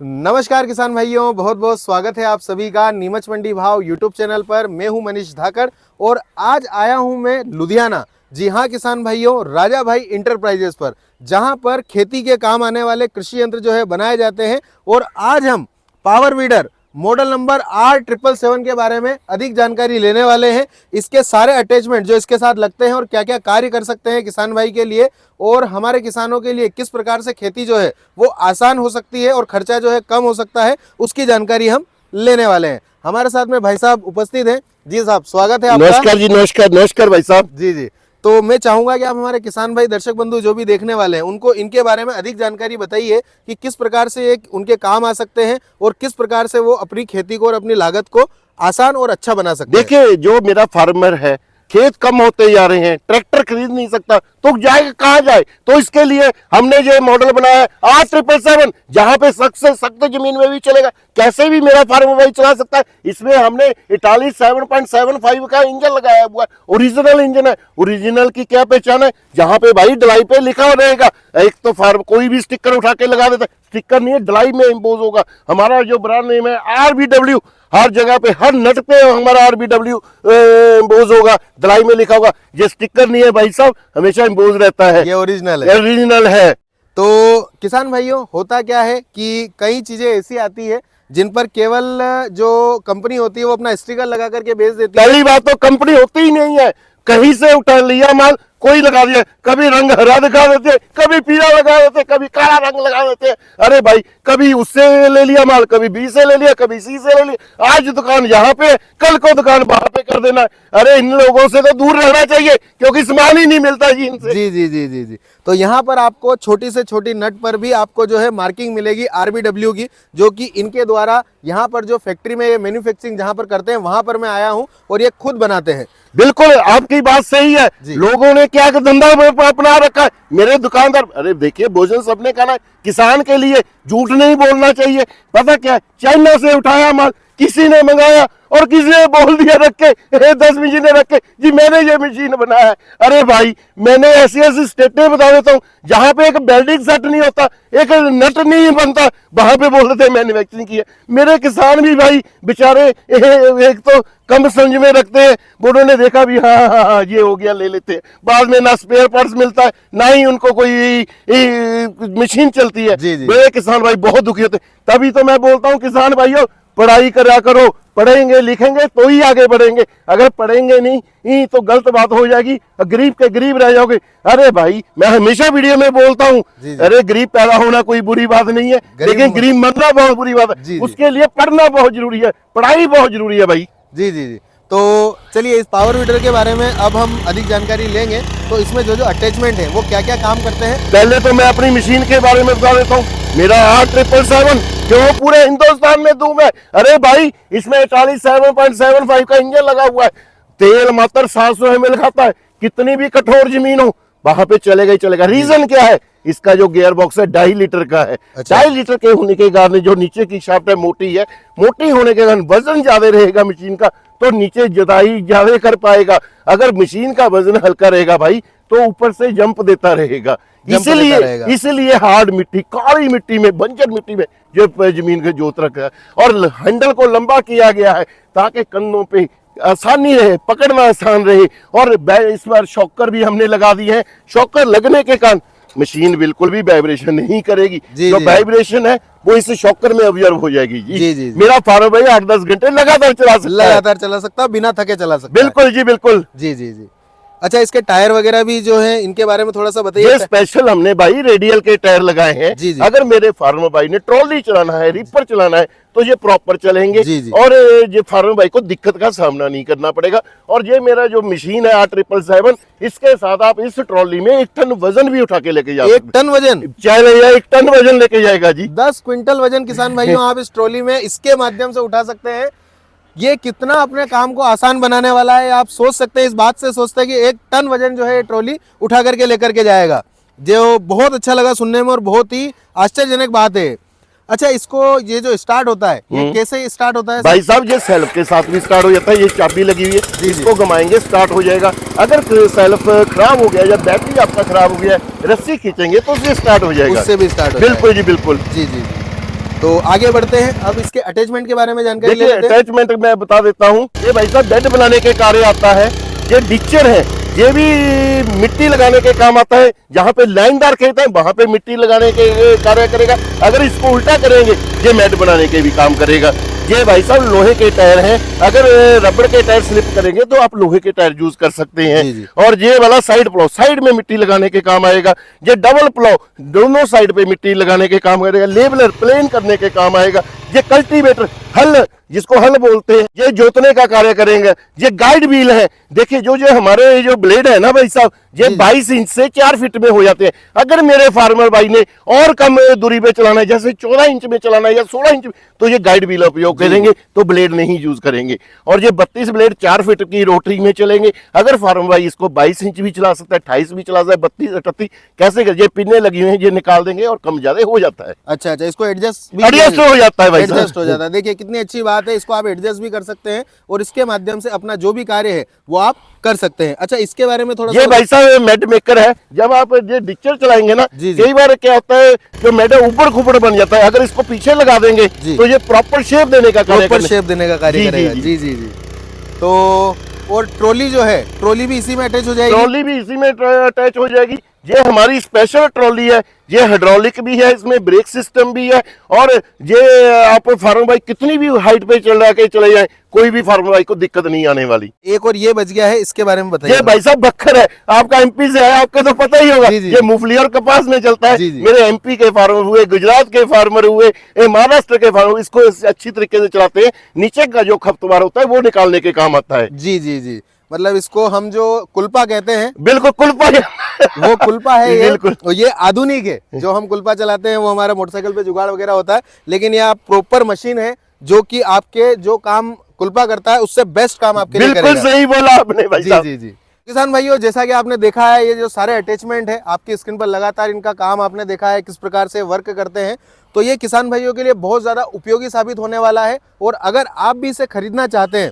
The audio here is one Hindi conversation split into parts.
नमस्कार किसान भाइयों, बहुत बहुत स्वागत है आप सभी का नीमच मंडी भाव यूट्यूब चैनल पर। मैं हूं मनीष धाकड़ और आज आया हूं मैं लुधियाना। जी हां किसान भाइयों, राजा भाई इंटरप्राइजेस पर, जहां पर खेती के काम आने वाले कृषि यंत्र जो है बनाए जाते हैं। और आज हम power weeder model number R777 के बारे में अधिक जानकारी लेने वाले हैं। इसके सारे अटैचमेंट जो इसके साथ लगते हैं और क्या क्या कार्य कर सकते हैं किसान भाई के लिए, और हमारे किसानों के लिए किस प्रकार से खेती जो है वो आसान हो सकती है और खर्चा जो है कम हो सकता है, उसकी जानकारी हम लेने वाले हैं। हमारे साथ में भाई साहब उपस्थित हैं। जी साहब, स्वागत है आपका। नमस्कार जी, नमस्कार भाई साहब। जी जी, तो मैं चाहूंगा कि आप हमारे किसान भाई दर्शक बंधु जो भी देखने वाले हैं उनको इनके बारे में अधिक जानकारी बताइए कि किस प्रकार से ये उनके काम आ सकते हैं और किस प्रकार से वो अपनी खेती को और अपनी लागत को आसान और अच्छा बना सकते हैं। देखिए, जो मेरा फार्मर है, खेत कम होते जा रहे हैं, ट्रैक्टर खरीद नहीं सकता तो जाएगा कहाँ जाए। तो इसके लिए हमने जो मॉडल बनाया है R777, जहां पे सख्त से सख्त जमीन में भी चलेगा, कैसे भी मेरा फार्मर भाई चला सकता है। इसमें हमने इटाली 7.75 का इंजन लगाया हुआ है, ओरिजिनल इंजन है। ओरिजिनल की क्या पहचान है, जहां पे भाई डलाई पे लिखा रहेगा। एक तो फार्म कोई भी स्टिकर उठा के लगा देता है, स्टिकर नहीं है, डलाई में इंपोज होगा। हमारा जो ब्रांड नेम है RBW, हर जगह पे हर नट पे हमारा RBW इंपोज होगा, डलाई में लिखा होगा। ये स्टिकर नहीं है भाई साहब, हमेशा इंपोज रहता है। ये ओरिजिनल है। ओरिजिनल है। तो किसान भाइयों, होता क्या है कि कई चीजें ऐसी आती है जिन पर केवल जो कंपनी होती है वो अपना स्टिकर लगा करके बेच देती है। पहली बात तो कंपनी होती ही नहीं है, कहीं से उठा लिया माल, कोई लगा दिया। कभी रंग हरा दिखा देते, कभी पीला लगा देते, कभी काला रंग लगा देते। अरे भाई, कभी उससे ले लिया माल, कभी बी से ले लिया, कभी सी से ले लिया। आज दुकान यहाँ पे, कल को दुकान वहां पे कर देना। अरे इन लोगों से तो दूर रहना चाहिए, क्योंकि सामान ही नहीं मिलता जी इनसे। जी जी जी जी जी। तो यहाँ पर आपको छोटी से छोटी नट पर भी आपको जो है मार्किंग मिलेगी RBW की, जो कि इनके द्वारा यहाँ पर जो फैक्ट्री में मैन्युफैक्चरिंग जहाँ पर करते हैं वहां पर मैं आया हूँ और ये खुद बनाते हैं। बिल्कुल, आपकी बात सही है। लोगों ने क्या धंधा अपना रखा है, मेरे दुकानदार। अरे देखिए, भोजन सबने खाना है, किसान के लिए झूठ नहीं बोलना चाहिए। पता क्या है, चाइना से उठाया माल किसी ने मंगाया और किसी ने बोल दिया रख के 10 मशीनें रख के जी मैंने ये मशीन बनाया है। अरे भाई, मैंने ऐसी ऐसी स्टेटें बता देता हूँ जहां पे एक वेल्डिंग सेट नहीं होता, एक नट नहीं बनता, वहां पे बोल देते मैन्युफैक्चरिंग की है। मेरे किसान भी भाई बेचारे एक तो कम समझ में रखते हैं, उन्होंने देखा भी हाँ ये हो गया, ले लेते हैं। बाद में ना स्पेयर पार्ट्स मिलता है, ना ही उनको कोई मशीन चलती है। मेरे किसान भाई बहुत दुखी होते। तभी तो मैं बोलता हूँ किसान भाइयों, पढ़ाई करा करो, पढ़ेंगे लिखेंगे तो ही आगे बढ़ेंगे। अगर पढ़ेंगे नहीं तो गलत बात हो जाएगी, गरीब के गरीब रह जाओगे। अरे भाई, मैं हमेशा वीडियो में बोलता हूँ, अरे गरीब पैदा होना कोई बुरी बात नहीं है, लेकिन गरीब मरना बहुत बुरी बात है। उसके लिए पढ़ना बहुत जरूरी है, पढ़ाई बहुत जरूरी है भाई। जी जी जी। तो चलिए, इस पावर वीडर के बारे में अब हम अधिक जानकारी लेंगे। तो इसमें जो जो अटैचमेंट है वो क्या क्या काम करते हैं। पहले तो मैं अपनी मशीन के बारे में बता देता हूँ। मेरा R777 क्यों पूरे हिंदुस्तान में धूम है। अरे भाई, इसमें इटाली 7.75 का इंजन लगा हुआ है। तेल मात्र 700 ml खाता है। कितनी भी कठोर जमीन हो वहां पे चलेगा ही चलेगा। रीजन क्या है, इसका जो गियर बॉक्स है 2.5 लीटर का है। 2.5 लीटर के होने के कारण जो नीचे की शाफ्ट है मोटी है, मोटी होने के कारण वजन ज्यादा रहेगा मशीन का, तो नीचे जुताई ज्यादा कर पाएगा। अगर मशीन का वजन हल्का रहेगा भाई तो ऊपर से जंप देता रहेगा। इसलिए हार्ड मिट्टी, काली मिट्टी में, बंजर मिट्टी में जो जमीन के जोत रखा है, और हैंडल को लंबा किया गया है ताकि कंधों पे आसानी रहे, पकड़ना आसान रहे। और इस बार शॉकर भी हमने लगा दी है। शॉकर लगने के कारण मशीन बिल्कुल भी वाइब्रेशन नहीं करेगी। जो वाइब्रेशन है वो इस शॉकर में ऑब्जर्व हो जाएगी। जी। मेरा फार्म भाई 8-10 घंटे लगातार चला सकता, बिना थके चला सकता। बिल्कुल जी, बिल्कुल। जी जी जी। अच्छा, इसके टायर वगैरह भी जो है इनके बारे में थोड़ा सा बताइए। ये स्पेशल हमने भाई रेडियल के टायर लगाए हैं। जी। अगर मेरे फार्मर भाई ने ट्रॉली चलाना है, रीपर चलाना है, तो ये प्रॉपर चलेंगे। जी। और ये फार्मर भाई को दिक्कत का सामना नहीं करना पड़ेगा। और ये मेरा जो मशीन है R777, इसके साथ आप इस ट्रॉली में 1 टन वजन भी उठा के लेके जाओ। 1 टन वजन? चाहे 1 टन वजन लेके जाएगा जी। 10 क्विंटल वजन किसान भाइयों आप इस ट्रॉली में इसके माध्यम से उठा सकते हैं। ये कितना अपने काम को आसान बनाने वाला है, आप सोच सकते हैं। इस बात से सोचते हैं कि 1 टन वजन जो है ट्रॉली उठा करके लेकर के जाएगा, जो बहुत अच्छा लगा सुनने में और बहुत ही आश्चर्यजनक बात है। अच्छा, इसको ये जो स्टार्ट होता है ये कैसे स्टार्ट होता है भाई साहब? ये सेल्फ के साथ भी स्टार्ट हो जाता है। ये चाबी लगी हुई है, इसको घुमाएंगे स्टार्ट हो जाएगा। अगर सेल्फ खराब हो गया या बैटरी आपका खराब हो गया, रस्सी खींचेंगे तो उससे स्टार्ट हो जाएगा। उससे भी स्टार्ट हो बिल्कुल जी, बिल्कुल। जी जी। तो आगे बढ़ते हैं, अब इसके अटैचमेंट के बारे में जानकारी देखिए लेते हैं। अटैचमेंट मैं बता देता हूँ। ये भाई साहब बेड बनाने के कार्य आता है। ये डिचर है, ये भी मिट्टी लगाने के काम आता है। जहाँ पे लाइनदार खेत है वहां पे मिट्टी लगाने के कार्य करेगा। अगर इसको उल्टा करेंगे ये मैट बनाने के भी काम करेगा। ये भाई साहब लोहे के टायर हैं, अगर रबड़ के टायर स्लिप करेंगे तो आप लोहे के टायर यूज कर सकते हैं। जी, जी। और ये वाला साइड प्लो साइड में मिट्टी लगाने के काम आएगा। ये डबल प्लो दोनों साइड पे मिट्टी लगाने के काम करेगा। लेबलर प्लेन करने के काम आएगा। ये कल्टीवेटर हल जिसको हल बोलते हैं, ये जोतने का कार्य करेंगे। ये गाइड व्हील है। देखिए जो जो हमारे जो ब्लेड है ना भाई साहब, ये 22 इंच से 4 फीट में हो जाते हैं। अगर मेरे फार्मर भाई ने और कम दूरी पे चलाना है, जैसे 14 इंच में चलाना है या 16 इंच में, तो ये गाइड व्हील उपयोग करेंगे, तो ब्लेड नहीं यूज करेंगे। और ये 32 ब्लेड 4 फीट की रोटरी में चलेंगे। अगर फार्मर भाई इसको 22 इंच भी चला सकता है, 28 भी चला सकता है, 32 38 कैसे कर, ये पिने लगी हुई है, ये निकाल देंगे और कम ज्यादा हो जाता है। अच्छा, इसको एडजस्ट हो जाता है भाई साहब। एडजस्ट हो जाता है। देखिए कितनी अच्छी बात है, इसको आप एडजस्ट भी कर सकते हैं और इसके माध्यम से अपना जो भी कार्य है वो आप कर सकते हैं। अच्छा, इसके बारे में थोड़ा ये भाई साहब मैट मेकर है। जब आप ये डिक्चर चलाएंगे ना, जी, जी। कई बार क्या होता है जो मैट ऊपर खुपड़ बन जाता है। अगर इसको पीछे लगा देंगे तो ये प्रॉपर शेप देने का कार्य प्रॉपर शेप देने का कार्य जी, करेगा। जी, जी जी जी। तो और ट्रॉली जो है, ट्रॉली भी इसी में अटैच हो जाएगी। ट्रॉली भी इसी में अटैच हो जाएगी। ये हमारी स्पेशल ट्रॉली है। ये हाइड्रोलिक भी है, इसमें ब्रेक सिस्टम भी है। और ये आप फार्मर भाई कितनी भी हाइट पे चल के चले जाए, कोई भी फार्मर भाई को दिक्कत नहीं आने वाली। एक और ये बच गया है, इसके बारे में बताइए। ये भाई साहब बखर है, आपका एमपी से है, आपको तो पता ही होगा। जी, जी। ये मूंगफली और कपास में चलता है। जी, जी। मेरे एमपी के फार्मर हुए, गुजरात के फार्मर हुए, महाराष्ट्र के फार्मर, इसको अच्छी तरीके से चलाते हैं। नीचे का जो खपतवार होता है वो निकालने के काम आता है। जी जी जी। मतलब इसको हम जो कुल्पा कहते हैं, बिल्कुल कुल्पा वो कुल्पा है ये। बिल्कुल। और ये आधुनिक है। जो हम कुल्पा चलाते हैं वो हमारा मोटरसाइकिल पे जुगाड़ वगैरह होता है, लेकिन ये प्रॉपर मशीन है जो कि आपके जो काम कुल्पा करता है उससे बेस्ट काम आपके लिए बिल्कुल करेगा। सही बोला आपने भाई जी साहब। जी जी। किसान भाइयों, जैसा कि आपने देखा है, ये जो सारे अटैचमेंट है आपकी स्क्रीन पर लगातार इनका काम आपने देखा है किस प्रकार से वर्क करते हैं। तो ये किसान भाइयों के लिए बहुत ज़्यादा उपयोगी साबित होने वाला है। और अगर आप भी इसे खरीदना चाहते हैं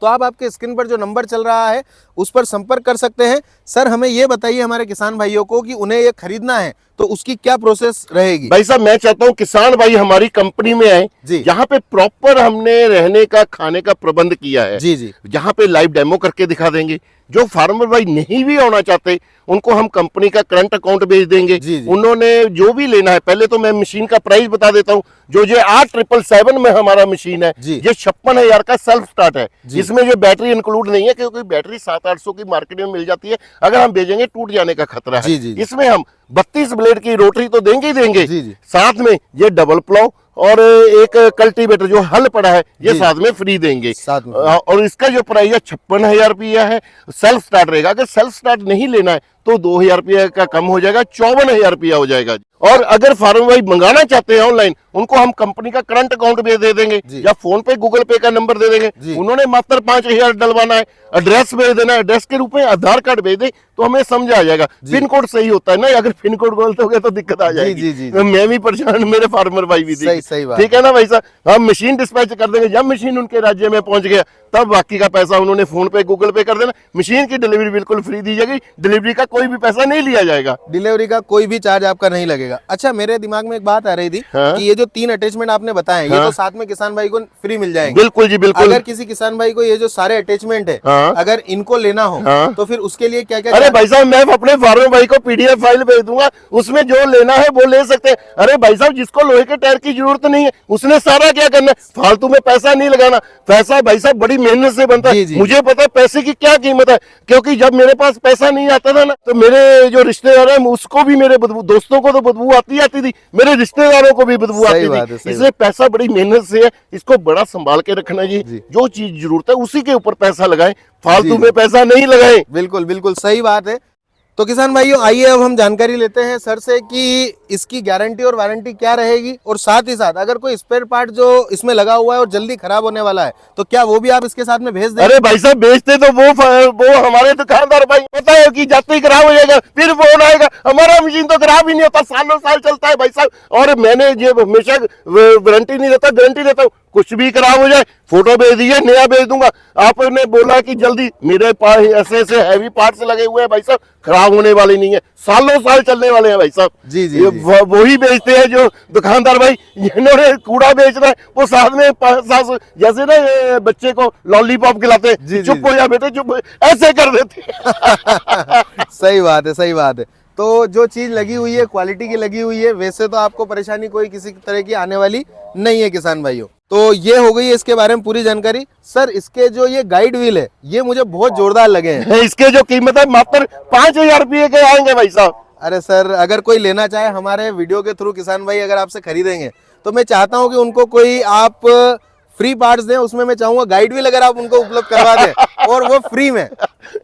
तो आप आपके स्क्रीन पर जो नंबर चल रहा है उस पर संपर्क कर सकते हैं। सर, हमें ये बताइए हमारे किसान भाइयों को कि उन्हें ये खरीदना है तो उसकी क्या प्रोसेस रहेगी? भाई साहब मैं चाहता हूँ किसान भाई हमारी कंपनी में आए, जी। यहाँ पे प्रॉपर हमने रहने का खाने का प्रबंध किया है। जी जी। जहाँ पे लाइव डेमो करके दिखा देंगे। जो फार्मर भाई नहीं भी आना चाहते उनको हम कंपनी का करंट अकाउंट भेज देंगे। जी, जी। उन्होंने जो भी लेना है, पहले तो मैं मशीन का प्राइस बता देता हूँ। जो ये 8777 में हमारा मशीन है, जी। ये 56,000 का सेल्फ स्टार्ट है। जी। इसमें जो बैटरी इंक्लूड नहीं है, क्योंकि बैटरी 700-800 की मार्केट में मिल जाती है। अगर हम भेजेंगे टूट जाने का खतरा जी, है। जी, जी। इसमें हम 32 ब्लेड की रोटरी तो देंगे ही देंगे। जी, जी। साथ में ये डबल प्लो और एक कल्टीवेटर जो हल पड़ा है ये जी। साथ में फ्री देंगे। साथ में। और इसका जो प्राइस है 56,000 रुपया है। सेल्फ स्टार्ट रहेगा। अगर सेल्फ स्टार्ट नहीं लेना है तो 2,000 रुपया का कम हो जाएगा, 54,000 रुपया हो जाएगा। और अगर फार्मर भाई मंगाना चाहते हैं ऑनलाइन, उनको हम कंपनी का करंट अकाउंट भी दे देंगे या फोन पे गूगल पे का नंबर दे देंगे। उन्होंने मात्र 5,000 डलवाना है, एड्रेस भेज देना है, एड्रेस के रूप में आधार कार्ड भेज दे तो हमें समझ आ जाएगा। पिन कोड सही होता है ना, अगर पिन कोड बोलते हो तो दिक्कत आ जाएगी। जी, जी, जी। मैं भी परेशान, मेरे फार्मर भाई भी सही बात। ठीक है ना भाई साहब। हम मशीन डिस्पैच कर देंगे, जब मशीन उनके राज्य में पहुंच गया तब बाकी का पैसा उन्होंने फोन पे गूगल पे कर देना। मशीन की डिलीवरी बिल्कुल फ्री दी जाएगी। डिलीवरी का कोई भी पैसा नहीं लिया जाएगा। डिलीवरी का कोई भी चार्ज आपका नहीं लगेगा। अच्छा, मेरे दिमाग में एक बात आ रही थी कि ये जो 3 अटैचमेंट आपने बताए ये तो साथ में किसान भाई को फ्री मिल जाएंगे। बिल्कुल जी बिल्कुल। अगर किसी किसान भाई को ये जो सारे अटैचमेंट है अगर इनको लेना हो तो फिर उसके लिए क्या क्या? अरे भाई साहब मैं अपने फार्मर भाई को PDF फाइल भेज दूंगा, उसमें जो लेना है वो ले सकते हैं। अरे भाई साहब जिसको लोहे के टायर की जरूरत नहीं है उसने सारा क्या करना है, फालतू में पैसा नहीं लगाना। पैसा भाई साहब बड़ी मेहनत से बनता है। मुझे पता है पैसे की क्या कीमत है, क्योंकि जब मेरे पास पैसा नहीं आता था ना तो मेरे जो रिश्तेदार है उसको भी, मेरे दोस्तों को तो बदबू आती थी, मेरे रिश्तेदारों को भी बदबू आती थी। इसलिए पैसा बड़ी मेहनत से है, इसको बड़ा संभाल के रखना जी। जो चीज जरूरत है उसी के ऊपर पैसा लगाएं, फालतू में पैसा नहीं लगाएं। बिल्कुल बिल्कुल सही बात है। तो किसान भाइयों, आइए अब हम जानकारी लेते हैं सर से कि इसकी गारंटी और वारंटी क्या रहेगी, और साथ ही साथ अगर कोई स्पेयर पार्ट जो इसमें लगा हुआ है और जल्दी खराब होने वाला है तो क्या वो भी आप इसके साथ में भेज दें? अरे भाई साहब बेचते तो वो हमारे दुकानदार भाई, पता है कि जाते ही खराब हो जाएगा, फिर फोन आएगा। हमारा मशीन तो खराब ही नहीं होता, सालों साल चलता है भाई साहब। और मैंने ये हमेशा वारंटी नहीं देता, गारंटी देता हूँ। कुछ भी खराब हो जाए फोटो भेज दीजिए, नया भेज दूंगा। आपने बोला कि जल्दी, मेरे पास ऐसे ऐसे हैवी पार्ट्स लगे हुए हैं भाई साहब, खराब होने वाले नहीं है, सालों साल चलने वाले हैं भाई साहब। जी, जी, ये जी। वही बेचते हैं जो दुकानदार भाई, जिन्होंने कूड़ा बेचना है वो साथ में जैसे ना ये बच्चे को लॉलीपॉप खिलाते हैं, जी, जी, चुप हो जा बेटे चुप हो जा, ऐसे कर देते हैं। सही बात है, सही बात है। तो जो चीज लगी हुई है क्वालिटी की लगी हुई है, वैसे तो आपको परेशानी कोई किसी तरह की आने वाली नहीं है किसान भाइयों। तो ये हो गई है इसके बारे में पूरी जानकारी। सर इसके जो ये गाइड व्हील है ये मुझे बहुत जोरदार लगे हैं। इसके जो कीमत है मात्र 5,000 रुपये के आएंगे भाई साहब। अरे सर अगर कोई लेना चाहे हमारे वीडियो के थ्रू, किसान भाई अगर आपसे खरीदेंगे तो मैं चाहता हूं कि उनको कोई आप फ्री पार्ट्स दें, उसमें मैं चाहूंगा गाइड व्हील अगर आप उनको उपलब्ध करवा दें और वो फ्री में।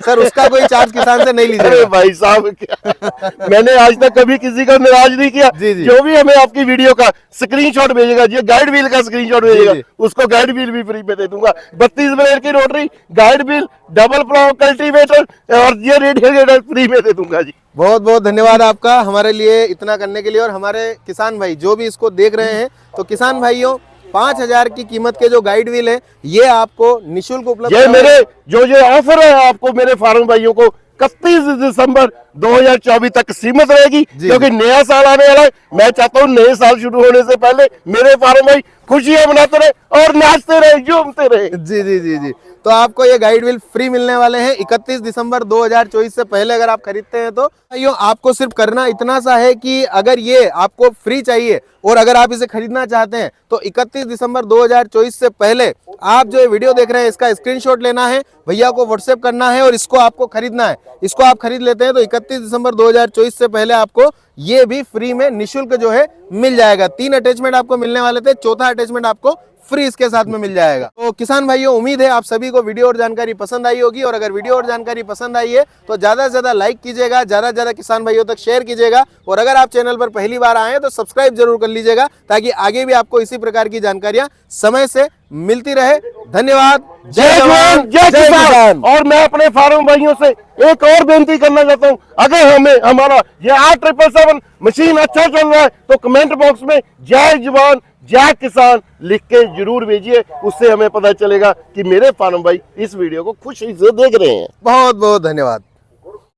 सर उसका कोई चार्ज किसान से नहीं अरे लीजिएगा। भाई साहब क्या मैंने आज तक कभी किसी को नाराज नहीं किया। जी, जी। जो भी हमें आपकी वीडियो का स्क्रीनशॉट भेजेगा, जो गाइड व्हील का स्क्रीनशॉट भेजेगा, जी। उसको गाइड व्हील भी फ्री में दे दूंगा। 32 ब्लेड की rotary, guide wheel, double plough cultivator और ये रेडिएटर फ्री में दे दूंगा जी। बहुत बहुत धन्यवाद आपका हमारे लिए इतना करने के लिए। और हमारे किसान भाई जो भी इसको देख रहे हैं, तो किसान भाइयों 5,000 की कीमत के जो गाइड व्हील है ये आपको निःशुल्क उपलब्ध ये करवाए- मेरे जो ऑफर है आपको मेरे फार्म भाइयों को 31 दिसंबर 2024 तक सीमित रहेगी, जी। क्योंकि नया साल आने वाला है। मैं चाहता हूँ नए साल शुरू होने से पहले मेरे फार्म भाई खुशियां मनाते रहे और नाचते रहे, झूमते रहे। जी जी जी जी। तो आपको ये गाइड व्हील फ्री मिलने वाले हैं 31 दिसंबर 2024 से पहले अगर आप खरीदते हैं। तो भाइयों आपको सिर्फ करना इतना सा है कि अगर ये आपको फ्री चाहिए और अगर आप इसे खरीदना चाहते हैं तो 31 दिसंबर 2024 से पहले आप जो ये वीडियो देख रहे हैं इसका स्क्रीनशॉट लेना है, भैया को व्हाट्सएप करना है और इसको आपको खरीदना है। इसको आप खरीद लेते हैं तो 31 दिसंबर 2024 से पहले आपको ये भी फ्री में निःशुल्क जो है मिल जाएगा। 3 अटैचमेंट आपको मिलने वाले थे, चौथा अटैचमेंट आपको फ्री इसके साथ में मिल जाएगा। तो किसान भाइयों उम्मीद है आप सभी को वीडियो और जानकारी पसंद आई होगी, और अगर वीडियो और जानकारी पसंद आई है तो ज्यादा से ज्यादा लाइक कीजिएगा, ज्यादा से ज्यादा किसान भाइयों तक शेयर कीजिएगा, और अगर आप चैनल पर पहली बार आए हैं तो सब्सक्राइब जरूर कर लीजिएगा ताकि आगे भी आपको इसी प्रकार की जानकारियां समय से मिलती रहे। धन्यवाद। जय जवान जय किसान। और मैं अपने फार्म भाइयों से एक और बेनती करना चाहता हूं, अगर हमें हमारा ये 8777 मशीन अच्छा चल रहा है तो कमेंट बॉक्स में जय जवान जय किसान लिख के जरूर भेजिए। उससे हमें पता चलेगा कि मेरे फार्म भाई इस वीडियो को खुशी से देख रहे हैं। बहुत बहुत धन्यवाद।